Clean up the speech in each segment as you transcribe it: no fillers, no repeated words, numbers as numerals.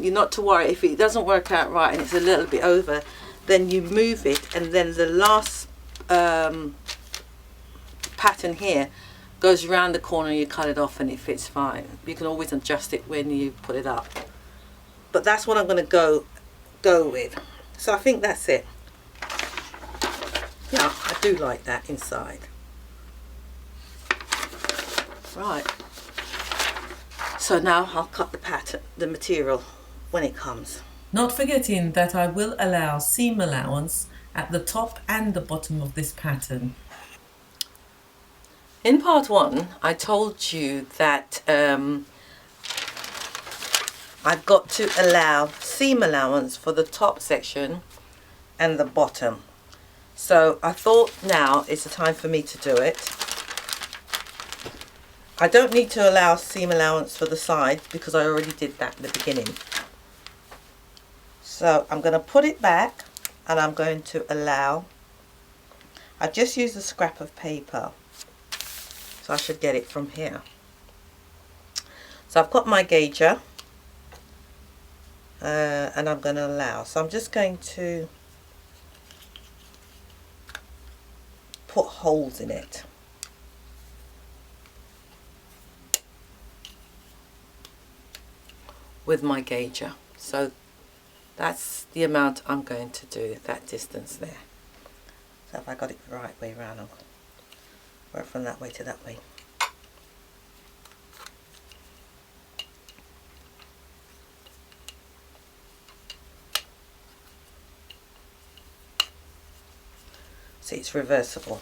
you're not to worry. If it doesn't work out right and it's a little bit over, then you move it, and then the last pattern here goes around the corner, you cut it off and it fits fine. You can always adjust it when you put it up. But that's what I'm going to go with. So I think that's it. Yeah, I do like that inside. Right. So now I'll cut the pattern, the material, when it comes. Not forgetting that I will allow seam allowance at the top and the bottom of this pattern. In part 1, I told you that I've got to allow seam allowance for the top section and the bottom. So I thought now is the time for me to do it. I don't need to allow seam allowance for the side because I already did that at the beginning. So I'm going to put it back and I'm going to allow, I just used a scrap of paper, so I should get it from here. So I've got my gauger and I'm going to allow. So I'm just going to put holes in it. With my gauger. So that's the amount I'm going to do, that distance there. So if I got it the right way around, I'll work from that way to that way. See, it's reversible.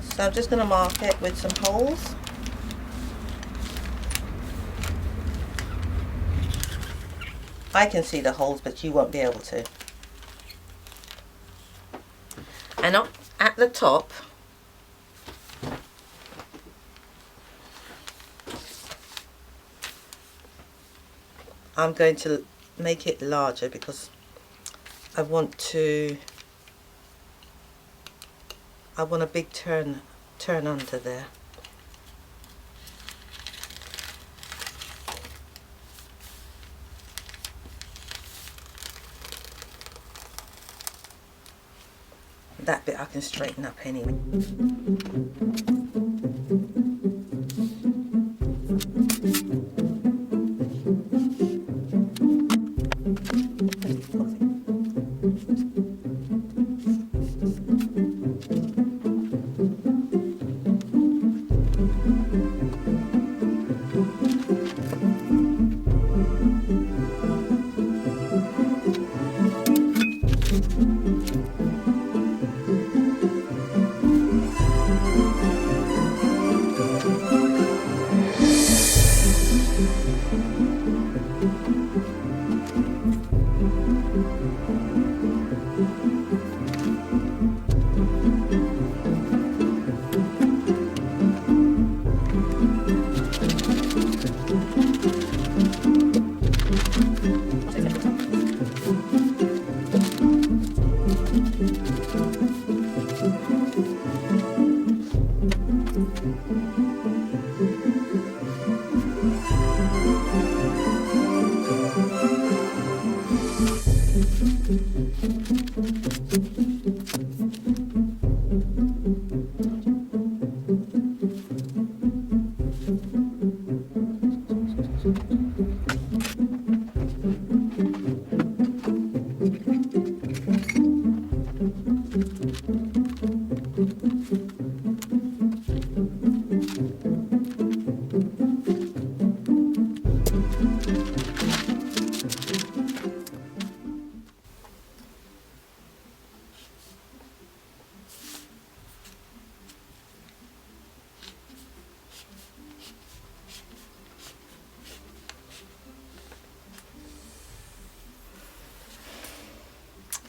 So I'm just going to mark it with some holes. I can see the holes, but you won't be able to. And up at the top, I'm going to make it larger because I want a big turn under there. That bit I can straighten up anyway.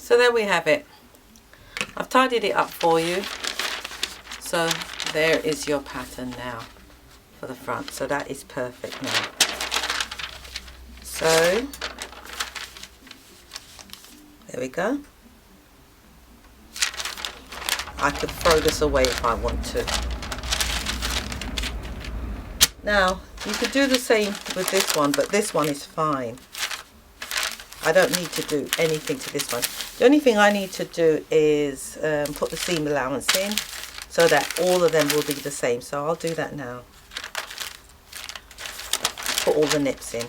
So there we have it. I've tidied it up for you. So there is your pattern now for the front. So that is perfect now. So there we go. I could throw this away if I want to. Now You could do the same with this one, but this one is fine. I don't need to do anything to this one. The only thing I need to do is put the seam allowance in so that all of them will be the same. So I'll do that now. Put all the nips in.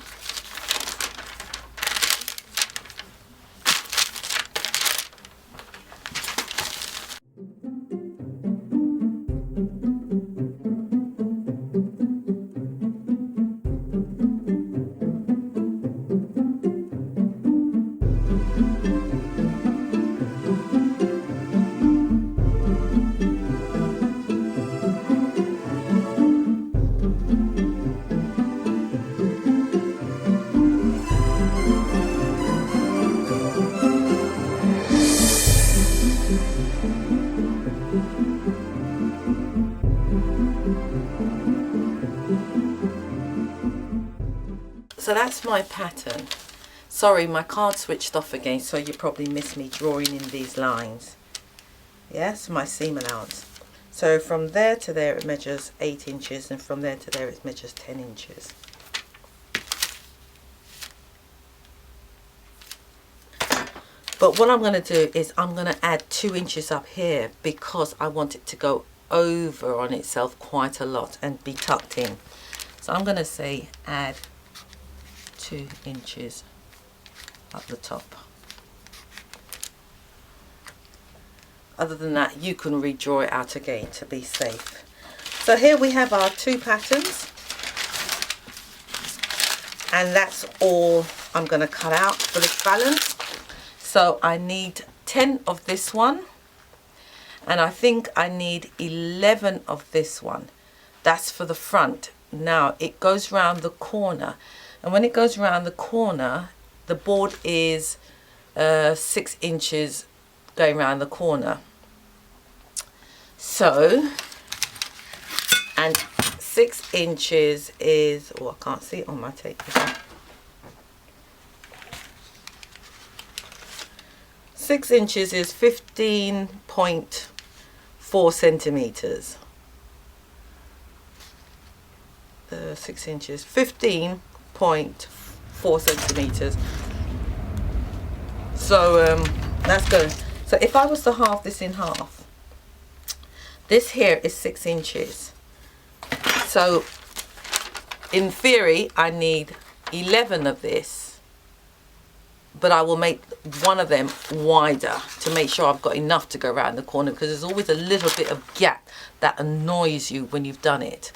So that's my pattern. Sorry, my card switched off again, so you probably missed me drawing in these lines. Yes, my seam allowance. So from there to there it measures 8 inches, and from there to there it measures 10 inches. But what I'm going to do is I'm going to add 2 inches up here because I want it to go over on itself quite a lot and be tucked in. So I'm going to say add 2 inches up the top. Other than that, you can redraw it out again to be safe. So here we have our 2 patterns, and that's all I'm going to cut out for this valance. So I need 10 of this one, and I think I need 11 of this one. That's for the front. Now it goes round the corner, and when it goes round the corner, the board is 6 inches going round the corner. So, and 6 inches is, oh, I can't see it on my tape. 6 inches is 15.4 centimeters. 6 inches, 15.4 centimeters. So that's good. So if I was to halve this in half, this here is 6 inches. So in theory, I need 11 of this, but I will make one of them wider to make sure I've got enough to go around the corner, because there's always a little bit of gap that annoys you when you've done it.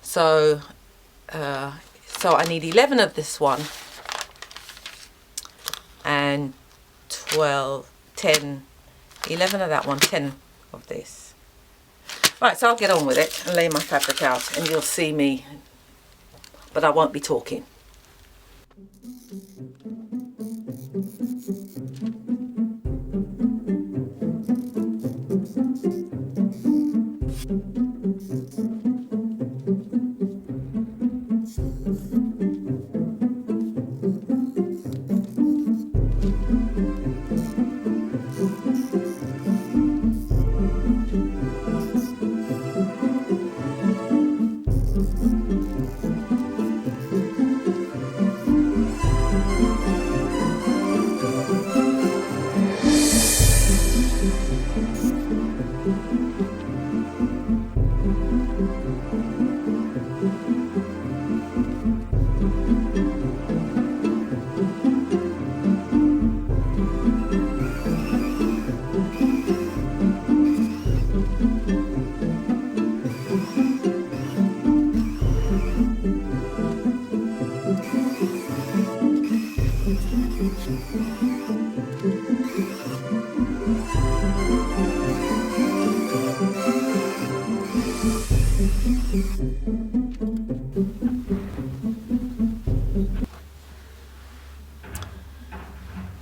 So so I need 11 of this one and 12, 10, 11 of that one, 10 of this. Right, so I'll get on with it and lay my fabric out, and you'll see me, but I won't be talking.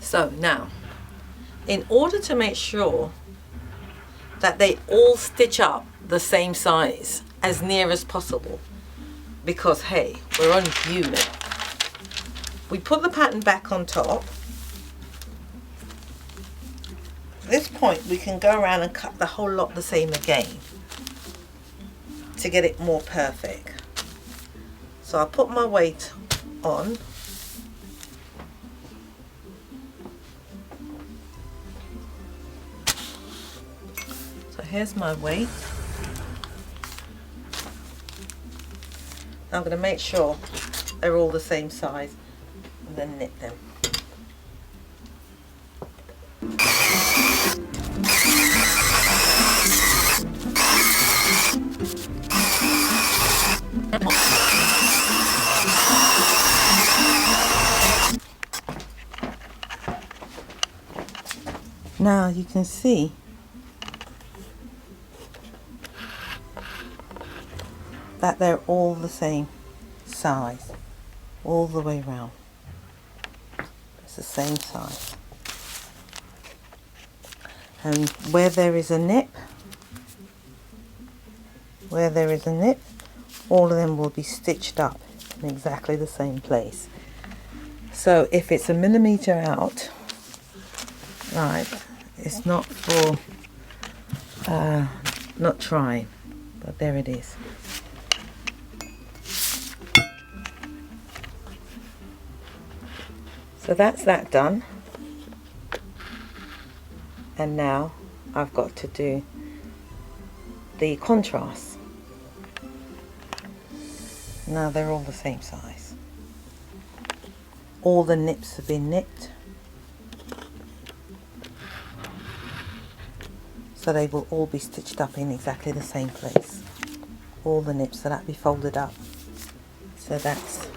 So now, in order to make sure that they all stitch up the same size as near as possible, because hey, we're only human, we put the pattern back on top. At this point we can go around and cut the whole lot the same again to get it more perfect. So I put my weight on. So here's my weight. I'm going to make sure they're all the same size and then knit them. Now you can see that they're all the same size all the way around. It's the same size. And where there is a nip, all of them will be stitched up in exactly the same place. So if it's a millimetre out, right, it's not for not trying, but there it is. So that's that done, and now I've got to do the contrast. Now they're all the same size. All the nips have been nipped, so they will all be stitched up in exactly the same place. All the nips, so that'll be folded up. So that's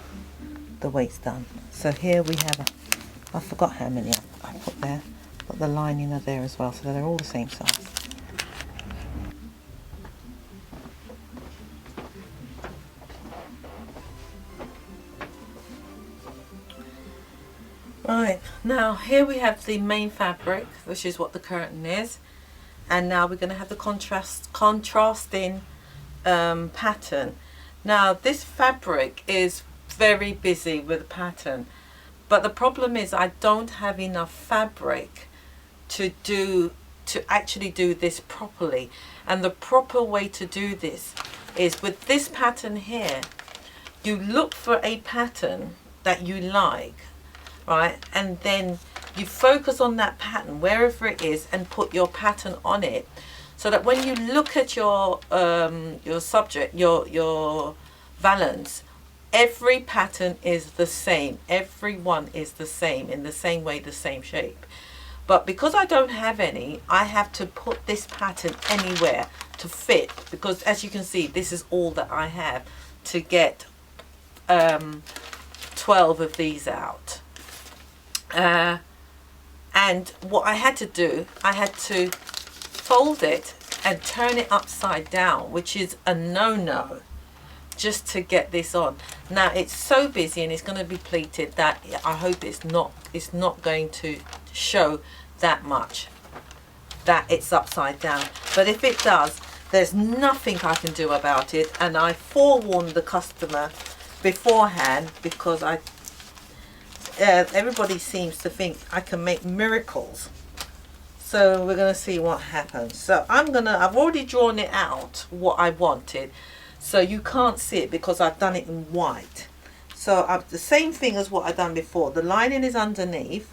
the weights done. So here we have I forgot how many I put there, but the lining are there as well, so they're all the same size. Right, now here we have the main fabric, which is what the curtain is, and now we're going to have the contrasting pattern. Now this fabric is very busy with the pattern, but the problem is I don't have enough fabric to actually do this properly. And the proper way to do this is with this pattern here. You look for a pattern that you like, right, and then you focus on that pattern wherever it is and put your pattern on it, so that when you look at your subject, your valance, every pattern is the same. Every one is the same, in the same way, the same shape. But because I don't have any, I have to put this pattern anywhere to fit, because as you can see, this is all that I have to get 12 of these out. And what I had to do, I had to fold it and turn it upside down, which is a no-no, just to get this on. Now it's so busy and it's going to be pleated that I hope it's not going to show that much that it's upside down. But if it does, there's nothing I can do about it, and I forewarned the customer beforehand, because everybody seems to think I can make miracles. So we're going to see what happens. So I've already drawn it out what I wanted, so you can't see it because I've done it in white. So I've the same thing as what I've done before. The lining is underneath,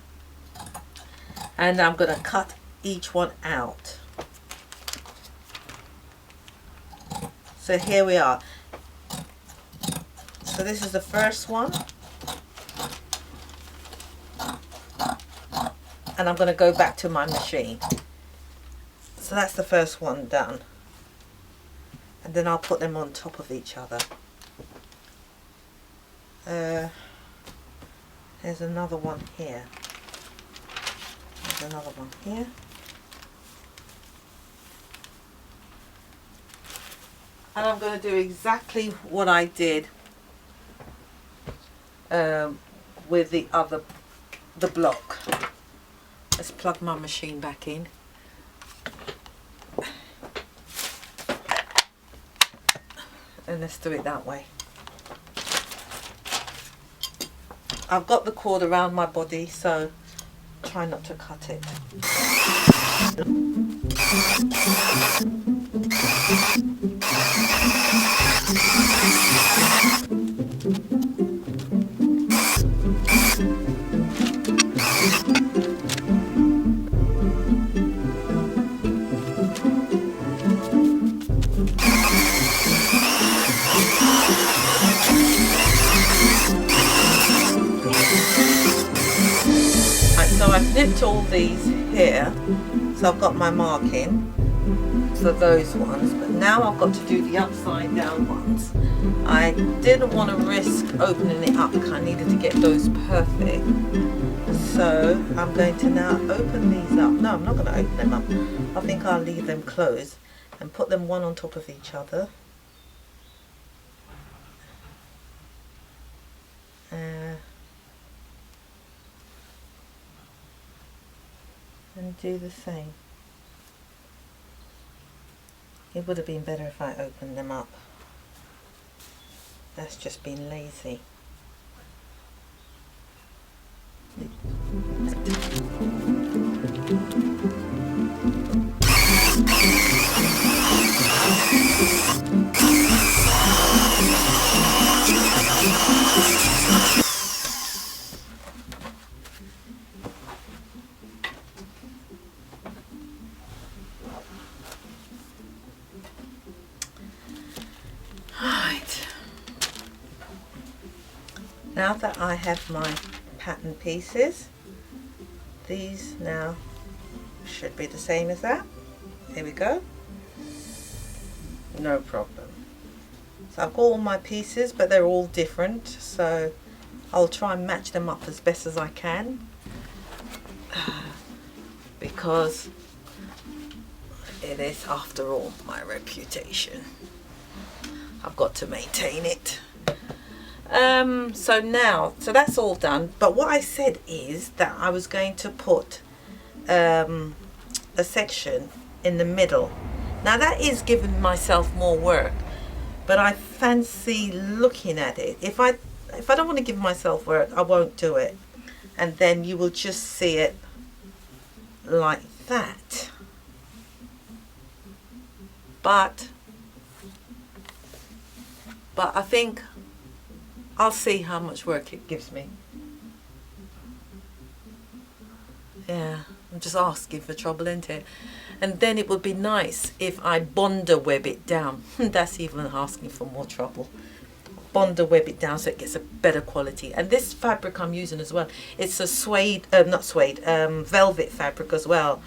and I'm going to cut each one out. So here we are. So this is the first one, and I'm going to go back to my machine. So that's the first one done, and then I'll put them on top of each other. There's another one here. There's another one here. And I'm going to do exactly what I did with the block. Let's plug my machine back in. And let's do it that way. I've got the cord around my body, so try not to cut it. dipped all these here, so I've got my marking for those ones, but now I've got to do the upside down ones. I didn't want to risk opening it up because I needed to get those perfect. So I'm going to now open these up. No, I'm not going to open them up. I think I'll leave them closed and put them one on top of each other. And do the same. It would have been better if I opened them up. That's just being lazy. Now that I have my pattern pieces, these now should be the same as that. Here we go. No problem. So I've got all my pieces, but they're all different, so I'll try and match them up as best as I can, because it is, after all, my reputation. I've got to maintain it. So that's all done, but what I said is that I was going to put a section in the middle. Now that is giving myself more work, but I fancy looking at it. If I don't want to give myself work, I won't do it, and then you will just see it like that. But I think I'll see how much work it gives me. Yeah, I'm just asking for trouble, isn't it? And then it would be nice if I bonder web it down. That's even asking for more trouble. Bonder web it down so it gets a better quality. And this fabric I'm using as well, it's a velvet fabric as well.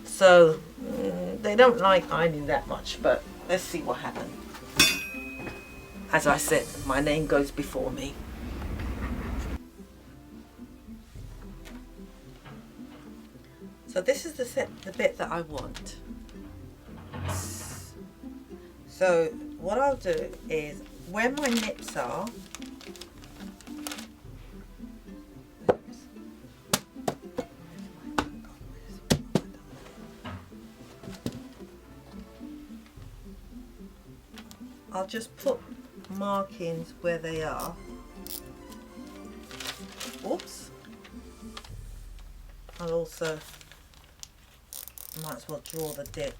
So they don't like ironing that much, but let's see what happens. As I said, my name goes before me. So this is the bit that I want. So what I'll do is, where my nips are, I'll just put markings where they are. Oops. I'll also might as well draw the dip.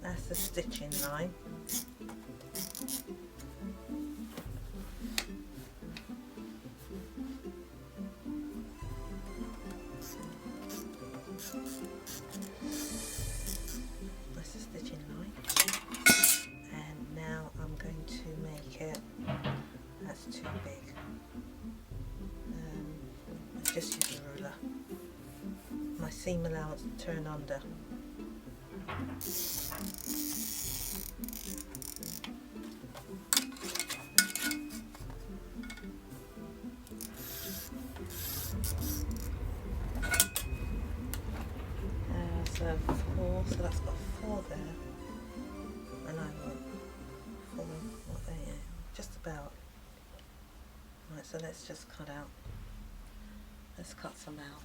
That's the stitching line. That's the stitching line. And now I'm going to make it, that's too big. Just use a ruler. My seam allowance to turn under. So 4, so that's got 4 there, and I want 4, what there, just about. Right, so let's just cut out. Let's cut some out.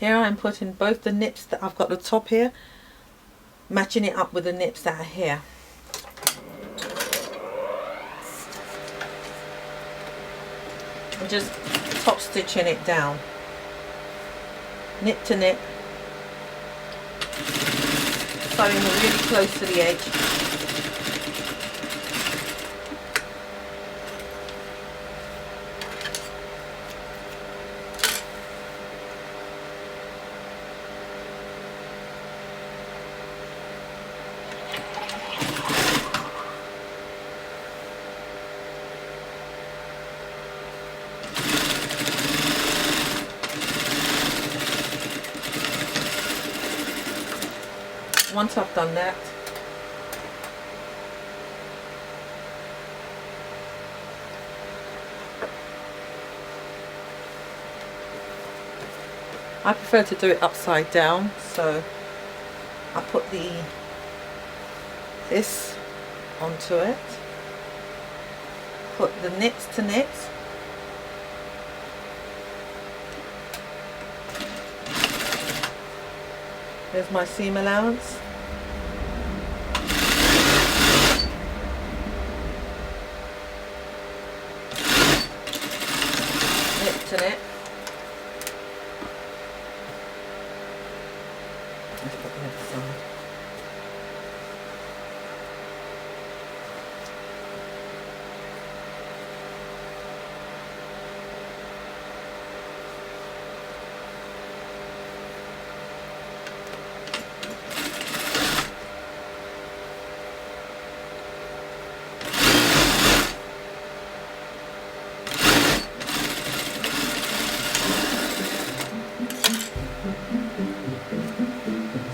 Here I'm putting both the nips that I've got the top here, matching it up with the nips that are here. I'm just top stitching it down, nip to nip, sewing really close to the edge. Once I've done that, I prefer to do it upside down, so I put this onto it, put the nips to nips, there's my seam allowance, nip to nip. Let's put the other side.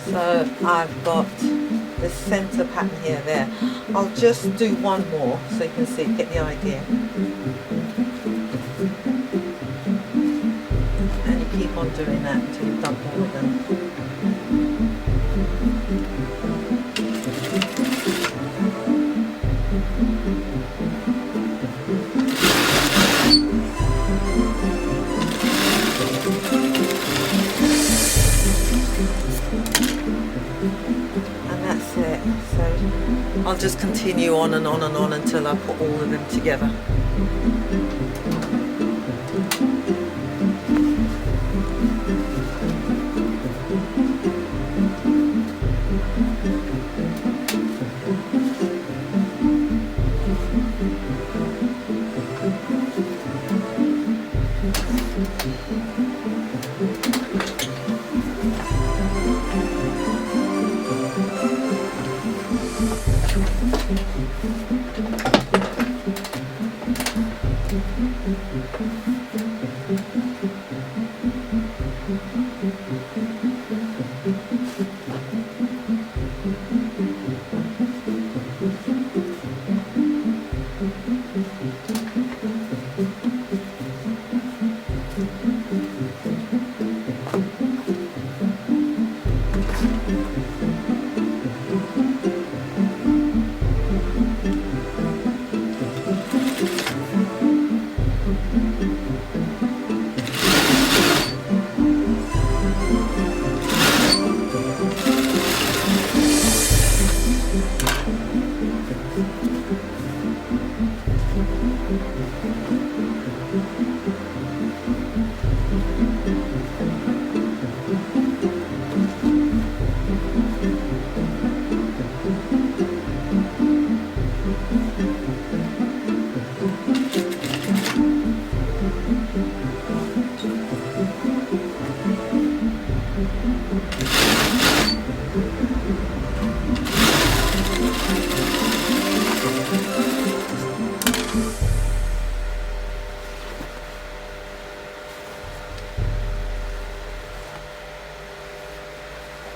So I've got the centre pattern here, there. I'll just do one more so you can see, get the idea. And you keep on doing that until you've done all of them. I'll just continue on and on and on until I put all of them together.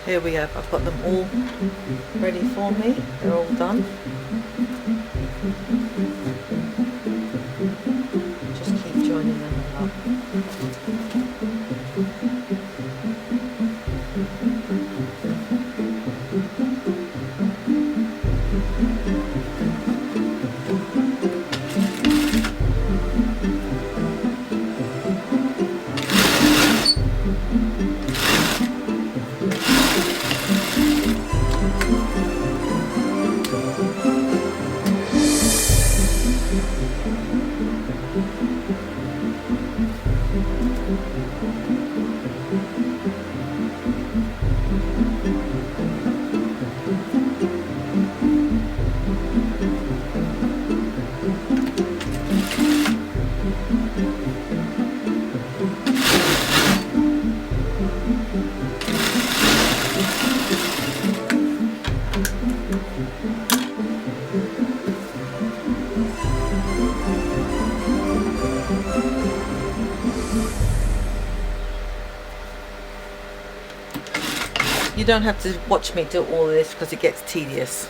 Here we have, I've got them all ready for me, they're all done. Just keep joining them up. you don't have to watch me do all of this because it gets tedious.